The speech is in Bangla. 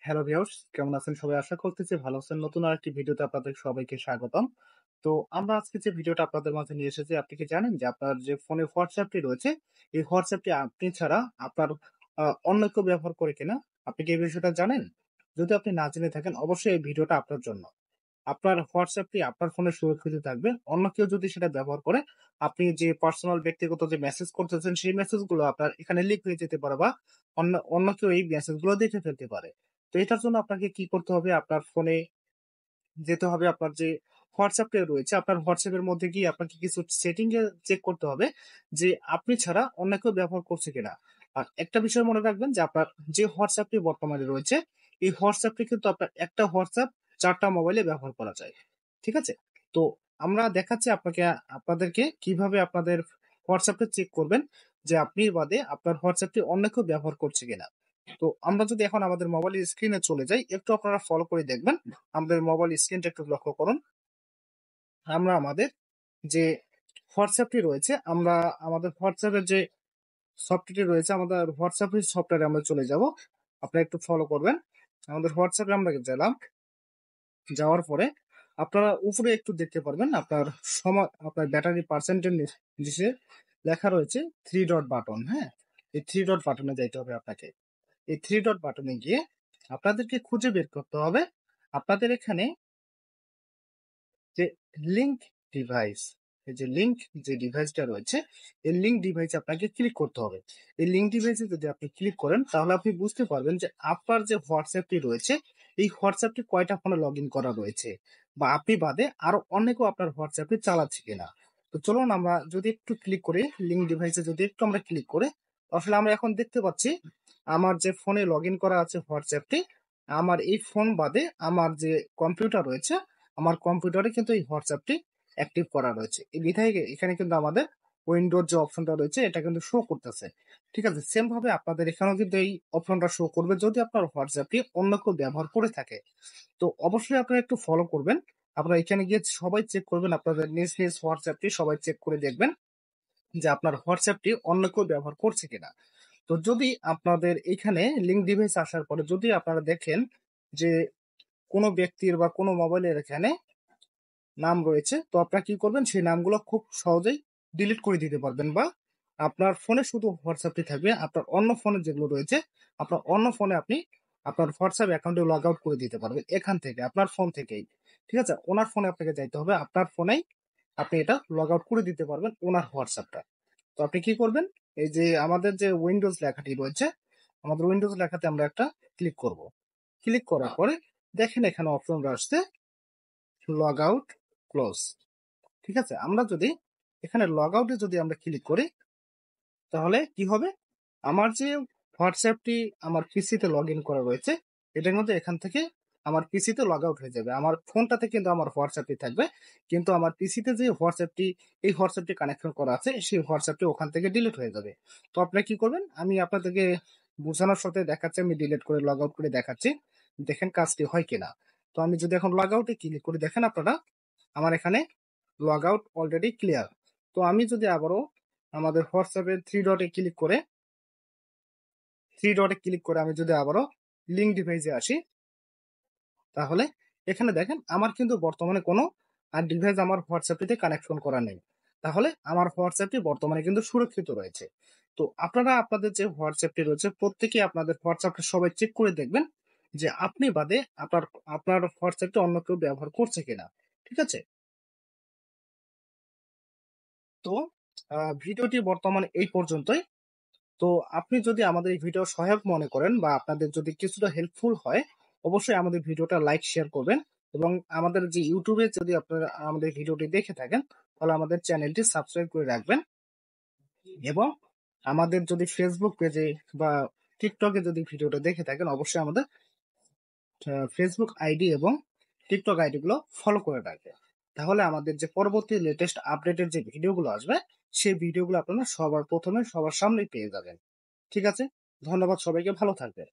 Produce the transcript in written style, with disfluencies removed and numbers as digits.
হ্যালো ভিউয়ার্স, কেমন আছেন সবাই? আশা করতেছি ভালো আছেন। নতুন আরেকটি ভিডিওতে আপনাদের সবাইকে স্বাগতম। তো আমরা আজকে যে ভিডিওটা আপনাদের মাঝে নিয়ে এসেছি, আপনি কি জানেন যে আপনার যে ফোনে WhatsApp টি রয়েছে, এই WhatsApp টি আপনি ছাড়া আপনার অন্য কেউ ব্যবহার করে কিনা? আপনি কি এই বিষয়টা জানেন? যদি আপনি না জেনে থাকেন, অবশ্যই এই ভিডিওটা আপনার জন্য। আপনার WhatsApp টি আপনার ফোনে সুরক্ষিত থাকবে। অন্য কেউ যদি সেটা ব্যবহার করে, আপনি যে পার্সোনাল ব্যক্তিগত যে মেসেজ করতেছেন, সেই মেসেজগুলো আপনার এখানে লিক হয়ে যেতে পারে বা অন্য অন্য কেউ এই মেসেজগুলো দেখে ফেলতে পারে। তো এটার জন্য আপনাকে কি করতে হবে? আপনার ফোনে যেতে হবে, আপনার যে WhatsApp টা রয়েছে, আপনার WhatsApp এর মধ্যে গিয়ে আপনাকে কিছু সেটিং এ চেক করতে হবে যে, আপনি ছাড়া অন্য কেউ ব্যবহার করছে কিনা। আর একটা বিষয় মনে রাখবেন যে, আপনার যে WhatsApp টি বর্তমানে রয়েছে, এই WhatsApp টি কিন্তু আপনার একটা WhatsApp ৪ টা মোবাইলে ব্যবহার করা যায়। ঠিক আছে? তো আমরা দেখাচ্ছি আপনাদেরকে কিভাবে আপনাদের WhatsApp টা চেক করবেন যে, আপনি বাদে আপনার WhatsApp টি অন্য কেউ ব্যবহার করছে কিনা। তো আমরা যদি এখন আমাদের মোবাইলের স্ক্রিনে চলে যাই, একটু আপনারা ফলো করে দেখবেন। আমাদের মোবাইল স্ক্রিনটা একটু লক্ষ্য করুন। আমরা আমাদের যে WhatsApp টি রয়েছে, আমরা আমাদের WhatsApp এর যে সফটওয়্যারটি রয়েছে, আমাদের WhatsApp এর সফটওয়্যারে আমরা চলে যাব। আপনারা একটু ফলো করবেন। আমাদের WhatsApp এ আমরা গেলাম। যাওয়ার পরে আপনারা উপরে একটু দেখতে পারবেন আপনার ব্যাটারি পার্সেন্টের নিচে লেখা রয়েছে 3 ডট বাটন, হ্যাঁ? এই 3 ডট বাটনে যাইতে হবে আপনাকে। এই 3 ডট বাটনে গিয়ে আপনাদেরকে খুঁজে বের করতে হবে আপনাদের এখানে যে লিঙ্ক ডিভাইস, এই যে লিঙ্ক যে ডিভাইসটা রয়েছে, এই লিঙ্ক ডিভাইসে আপনাকে ক্লিক করতে হবে। এই লিঙ্ক ডিভাইসে যদি আপনি ক্লিক করেন, তাহলে আপনি বুঝতে পারবেন যে আপনার যে WhatsApp টি রয়েছে, এই WhatsApp টি কয়টা ফোনে লগইন করা রয়েছে বা আপনি বাদে আরো অনেকেও আপনার WhatsApp টি চালাচ্ছে কিনা। তো চলুন আমরা যদি একটু ক্লিক করি, লিঙ্ক ডিভাইসে যদি একটু আমরা ক্লিক করি, আসলে আমরা এখন দেখতে পাচ্ছি আমার যে ফোনে লগইন করা আছে WhatsApp টি, আমার এই ফোন বাদে আমার যে কম্পিউটার রয়েছে, আমার কম্পিউটারে কিন্তু এই WhatsApp টি অ্যাক্টিভ করা রয়েছে। এই বিধায় এখানে কিন্তু আমাদের উইন্ডোর যে অপশনটা রয়েছে, এটা কিন্তু শো করতেছে। ঠিক আছে? সেম ভাবে আপনাদের এখানেও কিন্তু এই অপশনটা শো করবে যদি আপনার WhatsApp টি অন্য কেউ ব্যবহার করে থাকে। তো অবশ্যই আপনারা একটু ফলো করবেন। আপনারা এখানে গিয়ে সবাই চেক করবেন, আপনাদের নিজ WhatsApp টি সবাই চেক করে দেখবেন যে আপনার WhatsApp টি অন্য কেউ ব্যবহার করছে কিনা। তো যদি আপনাদের এইখানে লিঙ্ক ডিভাইস আসার পরে যদি আপনারা দেখেন যে কোনো ব্যক্তির বা কোনো মোবাইলের এখানে নাম রয়েছে, তো আপনারা কি করবেন, সেই নামগুলো খুব সহজেই ডিলিট করে দিতে পারবেন বা আপনার ফোনে শুধু WhatsApp টি থাকবে। আপনার অন্য ফোনে যেগুলো রয়েছে, আপনার অন্য ফোনে আপনি আপনার WhatsApp অ্যাকাউন্টে লগ আউট করে দিতে পারবেন এখান থেকে, আপনার ফোন থেকেই। ঠিক আছে? ওনার ফোনে আপনাকে যাইতে হবে। আপনার ফোনেই আপনি এটা লগ আউট করে দিতে পারবেন ওনার WhatsApp টা। তো আপনি কি করবেন? এই যে আমাদের যে উইন্ডোজ লেখাটি রয়েছে, আমাদের উইন্ডোজ লেখাতে আমরা একটা ক্লিক করব। ক্লিক করার পরে দেখেন এখানে অপশন আসছে লগ আউট, ক্লোজ। ঠিক আছে? আমরা যদি এখানে লগ আউটে যদি আমরা ক্লিক করি, তাহলে কি হবে? আমার যে WhatsApp টি আমার পিসিতে লগইন করা রয়েছে, এটার মধ্যে এখান থেকে আমার পিসিতে লগ আউট হয়ে যাবে। আমার ফোনটাতে কিন্তু আমার WhatsApp টি থাকবে। কিন্তু আমার পিসিতে যে এই WhatsApp টি কানেকশন করা আছে, সেই WhatsApp টি ওখান থেকে ডিলিট হয়ে যাবে। তো আপনারা কি করবেন? আমি আপনাদেরকে বোঝানোর সাথে দেখাচ্ছি, আমি ডিলিট করে লগ আউট করে দেখাচ্ছি। দেখেন কাজটি হয় কিনা। তো আমি যদি এখন লগ আউটে ক্লিক করি, দেখেন আপনারা আমার এখানে লগ আউট অলরেডি ক্লিয়ার। তো আমি যদি আবারও আমাদের WhatsApp এর 3 ডটে ক্লিক করে আমি যদি আবারও লিঙ্ক ডিভাইসে আসি, তাহলে এখানে দেখেন আমার কিন্তু বর্তমানে কোনো ডিভাইস আমার WhatsApp টিতে কানেকশন করা নেই। তাহলে আমার WhatsApp টি বর্তমানে কিন্তু সুরক্ষিত রয়েছে। তো আপনারা আপনাদের যে WhatsApp টি রয়েছে, প্রত্যেকেই আপনাদের WhatsApp টা সবাই চেক করে দেখবেন যে আপনি বাদে আপনার WhatsApp টি অন্য কেউ ব্যবহার করছে কিনা। ঠিক আছে? তো ভিডিওটি বর্তমানে এই পর্যন্তই। তো আপনি যদি আমাদের এই ভিডিও সহায়ক মনে করেন বা আপনাদের যদি কিছুটা হেল্পফুল হয়, অবশ্যই আমাদের ভিডিওটা লাইক, শেয়ার করবেন এবং আমাদের যে YouTube এ যদি আপনারা আমাদের ভিডিওটি দেখে থাকেন, তাহলে আমাদের চ্যানেলটি সাবস্ক্রাইব করে রাখবেন এবং আমাদের যদি Facebook পেজে বা TikTok এ যদি ভিডিওটা দেখে থাকেন, অবশ্যই আমাদের Facebook আইডি এবং TikTok আইডি গুলো ফলো করে রাখবেন। তাহলে আমাদের যে পরবর্তী লেটেস্ট আপডেটের যে ভিডিওগুলো আসবে, সেই ভিডিওগুলো আপনারা সবার ১ম এ সবার সামনেই পেয়ে যাবেন। ঠিক আছে? ধন্যবাদ সবাইকে, ভালো থাকবেন।